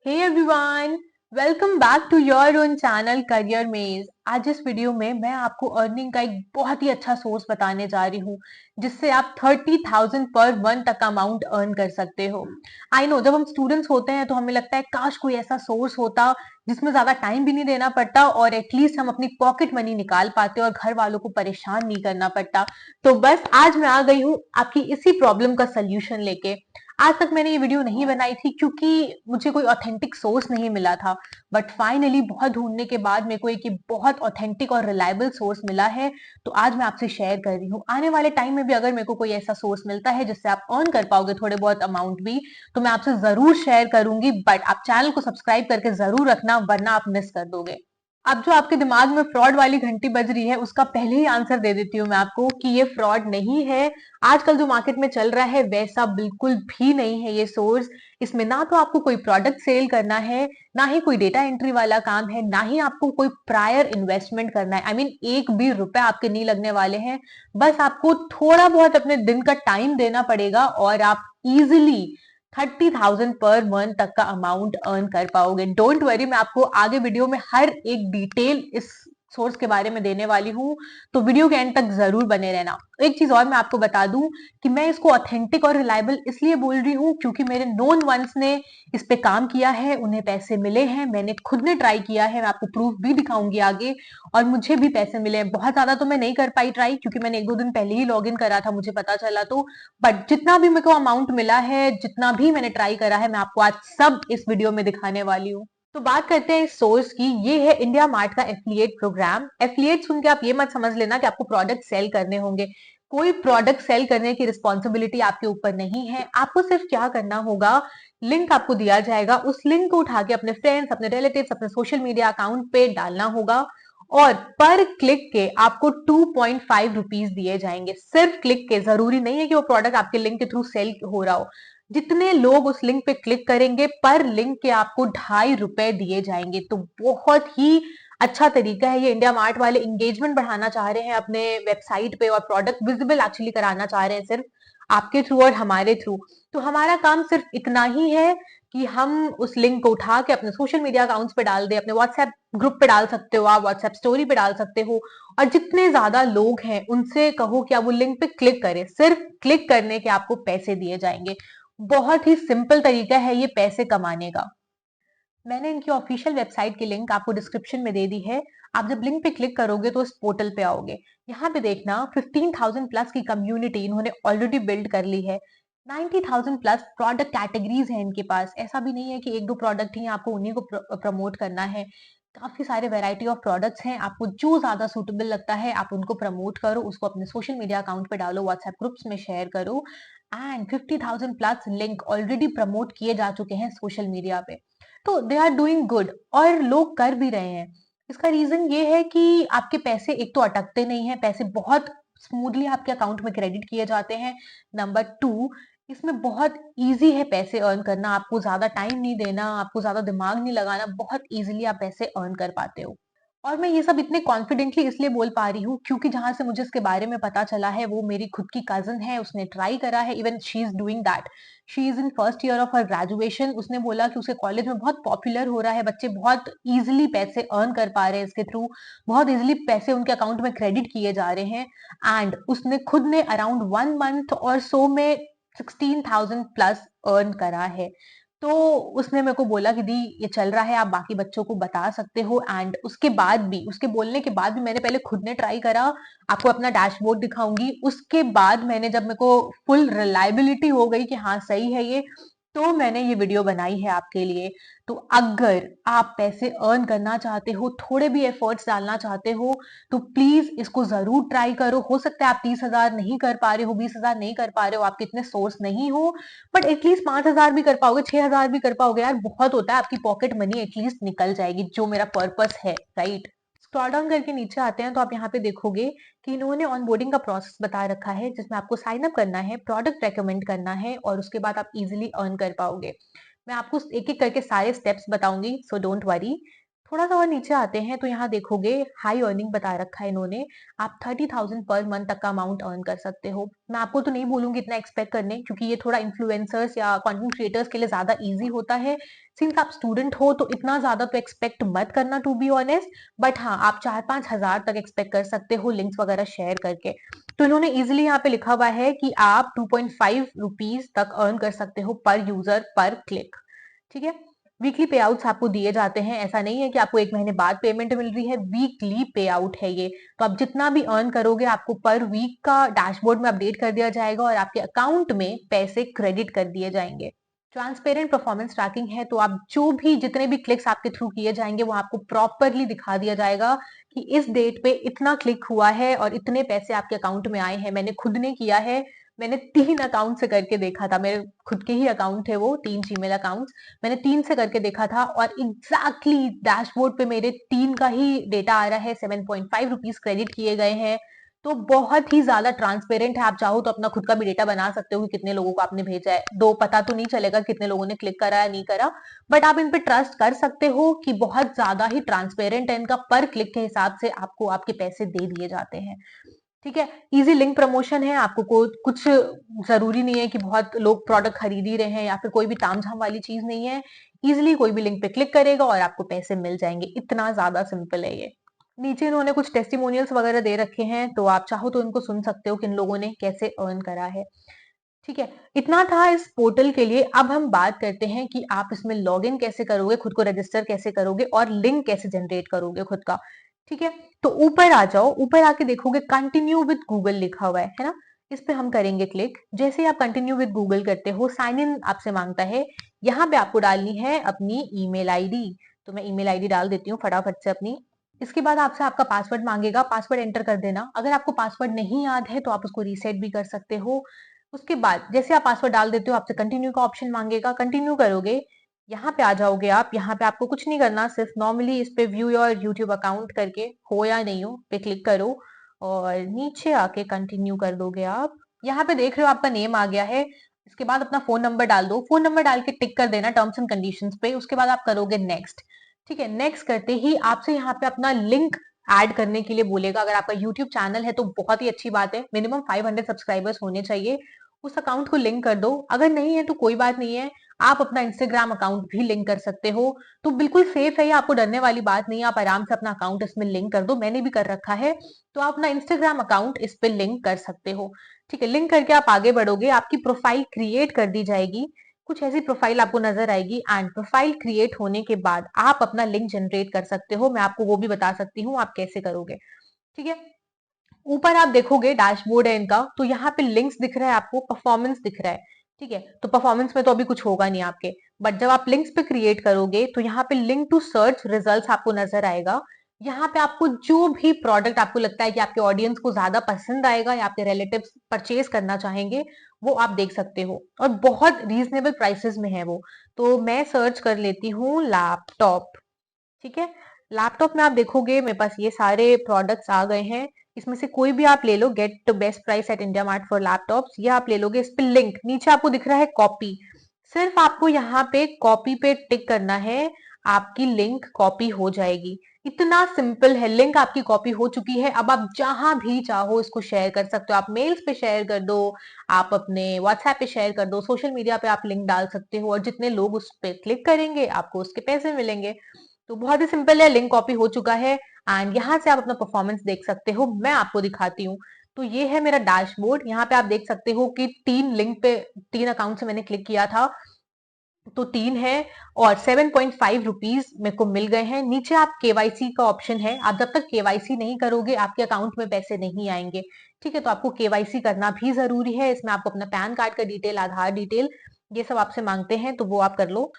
Hey everyone, welcome back to your own channel career मेज। आज इस वीडियो में मैं आपको अर्निंग का एक बहुत ही अच्छा सोर्स बताने जा रही हूँ जिससे आप 30,000 पर मंथ तक अमाउंट अर्न कर सकते हो। आई नो जब हम स्टूडेंट्स होते हैं तो हमें लगता है काश कोई ऐसा सोर्स होता जिसमें ज्यादा टाइम भी नहीं देना पड़ता और एटलीस्ट हम अपनी पॉकेट मनी निकाल पाते और घर वालों को परेशान नहीं करना पड़ता। तो बस आज मैं आ गई हूँ आपकी इसी प्रॉब्लम का सोल्यूशन लेके। आज तक मैंने ये वीडियो नहीं बनाई थी क्योंकि मुझे कोई ऑथेंटिक सोर्स नहीं मिला था, बट फाइनली बहुत ढूंढने के बाद मेरे को एक ये बहुत ऑथेंटिक और रिलायबल सोर्स मिला है। तो आज मैं आपसे शेयर कर रही हूँ। आने वाले टाइम में भी अगर मेरे को कोई ऐसा सोर्स मिलता है जिससे आप अर्न कर पाओगे थोड़े बहुत अमाउंट भी, तो मैं आपसे जरूर शेयर करूंगी। बट आप चैनल को सब्सक्राइब करके जरूर रखना, वरना आप मिस कर दोगे। अब जो आपके दिमाग में फ्रॉड वाली घंटी बज रही है उसका पहले ही आंसर दे देती हूँ मैं आपको कि ये फ्रॉड नहीं है। आजकल जो मार्केट में चल रहा है वैसा बिल्कुल भी नहीं है ये सोर्स। इसमें ना तो आपको कोई प्रोडक्ट सेल करना है, ना ही कोई डेटा एंट्री वाला काम है, ना ही आपको कोई प्रायर इन्वेस्टमेंट करना है। आई मीन एक भी रुपया आपके नहीं लगने वाले हैं। बस आपको थोड़ा बहुत अपने दिन का टाइम देना पड़ेगा और आप इजिली 30,000 पर मंथ तक का अमाउंट अर्न कर पाओगे। डोंट वरी, मैं आपको आगे वीडियो में हर एक डिटेल इस सोर्स के बारे में देने वाली हूँ, तो वीडियो के एंड तक जरूर बने रहना। एक चीज और मैं आपको बता दूं कि मैं इसको ऑथेंटिक और रिलायबल इसलिए बोल रही हूँ क्योंकि मेरे नोन वंस ने इस पे काम किया है, उन्हें पैसे मिले हैं। मैंने खुद ने ट्राई किया है, मैं आपको प्रूफ भी दिखाऊंगी आगे, और मुझे भी पैसे मिले हैं। बहुत ज्यादा तो मैं नहीं कर पाई ट्राई क्योंकि मैंने एक दो दिन पहले ही लॉग इन करा था, मुझे पता चला तो। बट जितना भी मेरे को अमाउंट मिला है, जितना भी मैंने ट्राई करा है, मैं आपको आज सब इस वीडियो में दिखाने वाली हूँ। तो बात करते हैं इस सोर्स की। ये है इंडिया मार्ट का एफिलिएट प्रोग्राम। एफिलिएट सुन के आप ये मत समझ लेना कि आपको प्रोडक्ट सेल करने होंगे। कोई प्रोडक्ट सेल करने की रिस्पॉन्सिबिलिटी आपके ऊपर नहीं है। आपको सिर्फ क्या करना होगा, लिंक आपको दिया जाएगा, उस लिंक को उठा के अपने फ्रेंड्स, अपने रिलेटिव्स, अपने सोशल मीडिया अकाउंट पे डालना होगा और पर क्लिक के आपको 2.5 रुपीज दिए जाएंगे। सिर्फ क्लिक के, जरूरी नहीं है कि वो प्रोडक्ट आपके लिंक के थ्रू सेल हो रहा हो। जितने लोग उस लिंक पे क्लिक करेंगे पर लिंक के आपको 2.5 रुपए दिए जाएंगे। तो बहुत ही अच्छा तरीका है ये। इंडिया मार्ट वाले इंगेजमेंट बढ़ाना चाह रहे हैं अपने वेबसाइट पे और प्रोडक्ट विजिबल एक्चुअली कराना चाह रहे हैं, सिर्फ आपके थ्रू और हमारे थ्रू। तो हमारा काम सिर्फ इतना ही है कि हम उस लिंक को उठा के अपने सोशल मीडिया अकाउंट्स पे डाल दे, अपने व्हाट्सएप ग्रुप पे डाल सकते हो, आप व्हाट्सएप स्टोरी पे डाल सकते हो, और जितने ज्यादा लोग हैं उनसे कहो कि आप वो लिंक पे क्लिक करें। सिर्फ क्लिक करने के आपको पैसे दिए जाएंगे। बहुत ही सिंपल तरीका है ये पैसे कमाने का। मैंने इनकी ऑफिशियल वेबसाइट की लिंक आपको डिस्क्रिप्शन में दे दी है। आप जब लिंक पे क्लिक करोगे तो इस पोर्टल पे आओगे। यहाँ पे देखना 15,000 प्लस की कम्युनिटी इन्होंने ऑलरेडी बिल्ड कर ली है। 90,000 प्लस प्रोडक्ट कैटेगरीज हैं इनके पास। ऐसा भी नहीं है कि एक दो प्रोडक्ट ही आपको उन्हीं को प्रमोट करना है। काफी सारे वैरायटी ऑफ प्रोडक्ट्स हैं। आपको जो ज्यादा सूटेबल लगता है आप उनको प्रमोट करो, उसको अपने सोशल मीडिया अकाउंट पे डालो, व्हाट्सएप ग्रुप्स में शेयर करो। And 50,000 plus link already promote किए जा चुके हैं सोशल मीडिया पे। तो दे आर डूइंग गुड और लोग कर भी रहे हैं। इसका रीजन ये है कि आपके पैसे एक तो अटकते नहीं है, पैसे बहुत स्मूथली आपके अकाउंट में क्रेडिट किए जाते हैं। नंबर टू, इसमें बहुत इजी है पैसे अर्न करना। आपको ज्यादा टाइम नहीं देना, आपको ज्यादा दिमाग नहीं लगाना, बहुत इजीली आप पैसे अर्न कर पाते हो। और मैं ये सब इतने कॉन्फिडेंटली इसलिए बोल पा रही हूँ क्योंकि जहां से मुझे इसके बारे में पता चला है वो मेरी खुद की कजन है, उसने ट्राई करा है। Even she is doing that. She is in first year of her graduation. उसने बोला कि उसके कॉलेज में बहुत पॉपुलर हो रहा है, बच्चे बहुत इजिली पैसे अर्न कर पा रहे हैं इसके थ्रू, बहुत इजिली पैसे उनके अकाउंट में क्रेडिट किए जा रहे हैं। एंड उसने खुद ने अराउंड 1 मंथ और सो में 16,000 प्लस अर्न करा है। तो उसने मेरे को बोला कि दी ये चल रहा है, आप बाकी बच्चों को बता सकते हो। एंड उसके बाद भी, उसके बोलने के बाद भी मैंने पहले खुद ने ट्राई करा। आपको अपना डैशबोर्ड दिखाऊंगी। उसके बाद मैंने, जब मेरे को फुल रिलायबिलिटी हो गई कि हाँ सही है ये, तो मैंने ये वीडियो बनाई है आपके लिए। तो अगर आप पैसे अर्न करना चाहते हो, थोड़े भी एफर्ट्स डालना चाहते हो, तो प्लीज इसको जरूर ट्राई करो। हो सकता है आप 30,000 नहीं कर पा रहे हो, 20,000 नहीं कर पा रहे हो, आपके इतने सोर्स नहीं हो, बट एटलीस्ट 5,000 भी कर पाओगे, 6,000 भी कर पाओगे यार, बहुत होता है। आपकी पॉकेट मनी एटलीस्ट निकल जाएगी, जो मेरा पर्पस है, राइट। स्क्रॉल डाउन करके नीचे आते हैं तो आप यहाँ पे देखोगे कि इन्होंने ऑनबोर्डिंग का प्रोसेस बता रखा है जिसमें आपको साइन अप करना है, प्रोडक्ट रेकमेंड करना है और उसके बाद आप इजिली अर्न कर पाओगे। मैं आपको एक एक करके सारे स्टेप्स बताऊंगी, सो डोंट वरी। थोड़ा सा और नीचे आते हैं तो यहाँ देखोगे हाई अर्निंग बता रखा है इन्होंने। आप 30,000 पर मंथ तक का अमाउंट अर्न कर सकते हो। मैं आपको तो नहीं बोलूंगी इतना एक्सपेक्ट करने, क्योंकि ये थोड़ा इन्फ्लुएंसर्स या कंटेंट क्रिएटर्स के लिए ज्यादा इजी होता है। सिंस आप स्टूडेंट हो तो इतना ज्यादा तो एक्सपेक्ट मत करना, टू बी ऑनेस्ट। बट हाँ, आप 4-5 हजार तक एक्सपेक्ट कर सकते हो लिंक्स वगैरह शेयर करके। तो इन्होंने इजिली यहाँ पे लिखा हुआ है कि आप 2.5 रुपीज तक अर्न कर सकते हो पर यूजर पर क्लिक। ठीक है। वीकली पे आउट्स आपको दिए जाते हैं, ऐसा नहीं है कि आपको 1 महीने बाद पेमेंट मिल रही है, वीकली पे आउट है ये। तो आप जितना भी अर्न करोगे आपको पर वीक का डैशबोर्ड में अपडेट कर दिया जाएगा और आपके अकाउंट में पैसे क्रेडिट कर दिए जाएंगे। ट्रांसपेरेंट परफॉर्मेंस ट्रैकिंग है, तो आप जो भी जितने भी क्लिक्स आपके थ्रू किए जाएंगे वो आपको प्रॉपरली दिखा दिया जाएगा कि इस डेट पे इतना क्लिक हुआ है और इतने पैसे आपके अकाउंट में आए हैं। मैंने खुद ने किया है, मैंने 3 अकाउंट से करके देखा था, मेरे खुद के ही अकाउंट है वो, 3 जीमेल अकाउंट्स। मैंने 3 से करके देखा था और एग्जैक्टली डैशबोर्ड पे मेरे 3 का ही डेटा आ रहा है, 7.5 रुपीज क्रेडिट किए गए हैं। तो बहुत ही ज्यादा ट्रांसपेरेंट है। आप चाहो तो अपना खुद का भी डेटा बना सकते हो कि कितने लोगों को आपने भेजा है। दो पता तो नहीं चलेगा कितने लोगों ने क्लिक करा या नहीं करा, बट आप इन पे ट्रस्ट कर सकते हो कि बहुत ज्यादा ही ट्रांसपेरेंट है, इनका पर क्लिक के हिसाब से आपको आपके पैसे दे दिए जाते हैं। ठीक है। इजी लिंक प्रमोशन है, आपको कुछ जरूरी नहीं है कि बहुत लोग प्रोडक्ट खरीद ही रहे हैं या फिर कोई भी तामझाम वाली चीज नहीं है। इजिली कोई भी लिंक पे क्लिक करेगा और आपको पैसे मिल जाएंगे, इतना ज्यादा सिंपल है ये। नीचे इन्होंने कुछ टेस्टिमोनियल्स वगैरह दे रखे हैं, तो आप चाहो तो इनको सुन सकते हो कि इन लोगों ने कैसे अर्न करा है। ठीक है। इतना था इस पोर्टल के लिए। अब हम बात करते हैं कि आप इसमें लॉग इन कैसे करोगे, खुद को रजिस्टर कैसे करोगे और लिंक कैसे जनरेट करोगे खुद का। ठीक है। तो ऊपर आ जाओ, ऊपर आके देखोगे कंटिन्यू विद गूगल लिखा हुआ है ना। इस पे हम करेंगे क्लिक। जैसे ही आप कंटिन्यू विद गूगल करते हो, साइन इन आपसे मांगता है। यहाँ पे आपको डालनी है अपनी ईमेल आईडी। तो मैं ईमेल आईडी डाल देती हूँ फटाफट से अपनी। इसके बाद आपसे आपका पासवर्ड मांगेगा, पासवर्ड एंटर कर देना। अगर आपको पासवर्ड नहीं याद है तो आप उसको रीसेट भी कर सकते हो। उसके बाद जैसे आप पासवर्ड डाल देते हो आपसे कंटिन्यू का ऑप्शन मांगेगा, कंटिन्यू करोगे। यहाँ पे आ जाओगे आप। यहाँ पे आपको कुछ नहीं करना, सिर्फ नॉर्मली इस पे व्यू योर यूट्यूब अकाउंट करके हो या नहीं हो पे क्लिक करो और नीचे आके कंटिन्यू कर दोगे आप। यहाँ पे देख रहे हो आपका नेम आ गया है। इसके बाद अपना फोन नंबर डाल दो, फोन नंबर डाल के टिक कर देना टर्म्स एंड कंडीशंस पे। उसके बाद आप करोगे नेक्स्ट। ठीक है। नेक्स्ट करते ही आपसे यहाँ पे अपना लिंक ऐड करने के लिए बोलेगा। अगर आपका यूट्यूब चैनल है तो बहुत ही अच्छी बात है, मिनिमम 500 सब्सक्राइबर्स होने चाहिए। उस अकाउंट को लिंक कर दो। अगर नहीं है तो कोई बात नहीं है, आप अपना इंस्टाग्राम अकाउंट भी लिंक कर सकते हो। तो बिल्कुल सेफ है ये, आपको डरने वाली बात नहीं है। आप आराम से अपना अकाउंट इसमें लिंक कर दो, मैंने भी कर रखा है। तो आप अपना इंस्टाग्राम अकाउंट इस पे लिंक कर सकते हो। ठीक है। लिंक करके आप आगे बढ़ोगे, आपकी प्रोफाइल क्रिएट कर दी जाएगी। कुछ ऐसी प्रोफाइल आपको नजर आएगी एंड प्रोफाइल क्रिएट होने के बाद आप अपना लिंक जनरेट कर सकते हो। मैं आपको वो भी बता सकती हूँ आप कैसे करोगे। ठीक है। ऊपर आप देखोगे डैशबोर्ड है इनका, तो यहाँ पे लिंक्स दिख रहा है आपको, परफॉर्मेंस दिख रहा है। ठीक है। तो परफॉर्मेंस में तो अभी कुछ होगा नहीं आपके, बट जब आप लिंक्स पे क्रिएट करोगे तो यहाँ पे लिंक टू सर्च रिजल्ट्स आपको नजर आएगा। यहाँ पे आपको जो भी प्रोडक्ट आपको लगता है कि आपके ऑडियंस को ज्यादा पसंद आएगा या आपके रिलेटिव्स परचेज करना चाहेंगे, वो आप देख सकते हो और बहुत रीजनेबल प्राइसेस में है वो। तो मैं सर्च कर लेती हूँ लैपटॉप। ठीक है। लैपटॉप में आप देखोगे मेरे पास ये सारे प्रोडक्ट्स आ गए हैं। इसमें से कोई भी आप ले लो, get best price at India mart for laptops, ये आप ले लोगे। इस पे लिंक नीचे आपको दिख रहा है कॉपी, सिर्फ आपको यहाँ पे कॉपी पे टिक करना है, आपकी लिंक कॉपी हो जाएगी। इतना सिंपल है, लिंक आपकी कॉपी हो चुकी है। अब आप जहां भी चाहो इसको शेयर कर सकते हो। आप मेल्स पे शेयर कर दो, आप अपने व्हाट्सएप पे शेयर कर दो, सोशल मीडिया पे आप लिंक डाल सकते हो और जितने लोग उस पे क्लिक करेंगे आपको उसके पैसे मिलेंगे। तो बहुत ही सिंपल है, लिंक कॉपी हो चुका है एंड यहाँ से आप अपना परफॉर्मेंस देख सकते हो। मैं आपको दिखाती हूँ। तो ये है मेरा डैशबोर्ड। यहाँ पे आप देख सकते हो कि 3 अकाउंट से मैंने क्लिक किया था, तो 3 है और 7.5 रुपीज मेरे को मिल गए हैं। नीचे आप केवाईसी का ऑप्शन है, आप जब तक केवाईसी नहीं करोगे आपके अकाउंट में पैसे नहीं आएंगे। ठीक है। तो आपको केवाईसी करना भी जरूरी है। इसमें आपको अपना पैन कार्ड का डिटेल, आधार डिटेल, ये सब आपसे मांगते हैं, तो वो आप कर लो।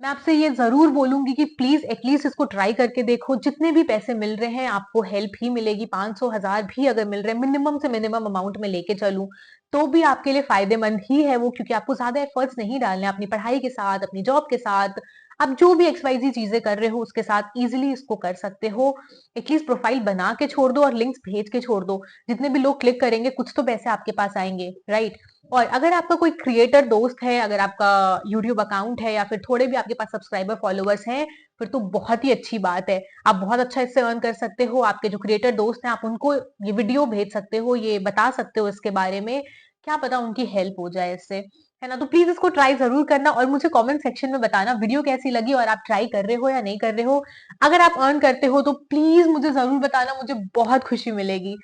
मैं आपसे ये जरूर बोलूंगी कि प्लीज एटलीस्ट इसको ट्राई करके देखो। जितने भी पैसे मिल रहे हैं आपको हेल्प ही मिलेगी। 500 1000 भी अगर मिल रहे हैं, मिनिमम से मिनिमम अमाउंट में लेके चलूं तो भी आपके लिए फायदेमंद ही है वो, क्योंकि आपको ज्यादा एफर्ट्स नहीं डालने अपनी पढ़ाई के साथ, अपनी जॉब के साथ। आप जो भी XYZ चीजें कर रहे हो उसके साथ इजिली इसको कर सकते हो। एटलीस्ट प्रोफाइल बना के छोड़ दो और लिंक्स भेज के छोड़ दो, जितने भी लोग क्लिक करेंगे कुछ तो पैसे आपके पास आएंगे, राइट। और अगर आपका कोई क्रिएटर दोस्त है, अगर आपका यूट्यूब अकाउंट है या फिर थोड़े भी आपके पास सब्सक्राइबर फॉलोअर्स हैं, फिर तो बहुत ही अच्छी बात है। आप बहुत अच्छा इससे अर्न कर सकते हो। आपके जो क्रिएटर दोस्त हैं आप उनको ये वीडियो भेज सकते हो, ये बता सकते हो इसके बारे में, क्या पता उनकी हेल्प हो जाए इससे, है ना। तो प्लीज इसको ट्राई जरूर करना और मुझे कमेंट सेक्शन में बताना वीडियो कैसी लगी और आप ट्राई कर रहे हो या नहीं कर रहे हो। अगर आप अर्न करते हो तो प्लीज मुझे जरूर बताना, मुझे बहुत खुशी मिलेगी।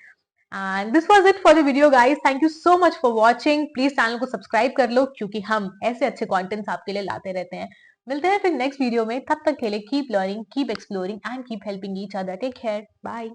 And this was it for the video guys, thank you so much for watching. Please channel को सब्सक्राइब कर लो क्योंकि हम ऐसे अच्छे कंटेंट्स आपके लिए लाते रहते हैं। मिलते हैं फिर नेक्स्ट वीडियो में, तब तक के लिए keep learning, keep exploring and keep helping each other. Take care, bye.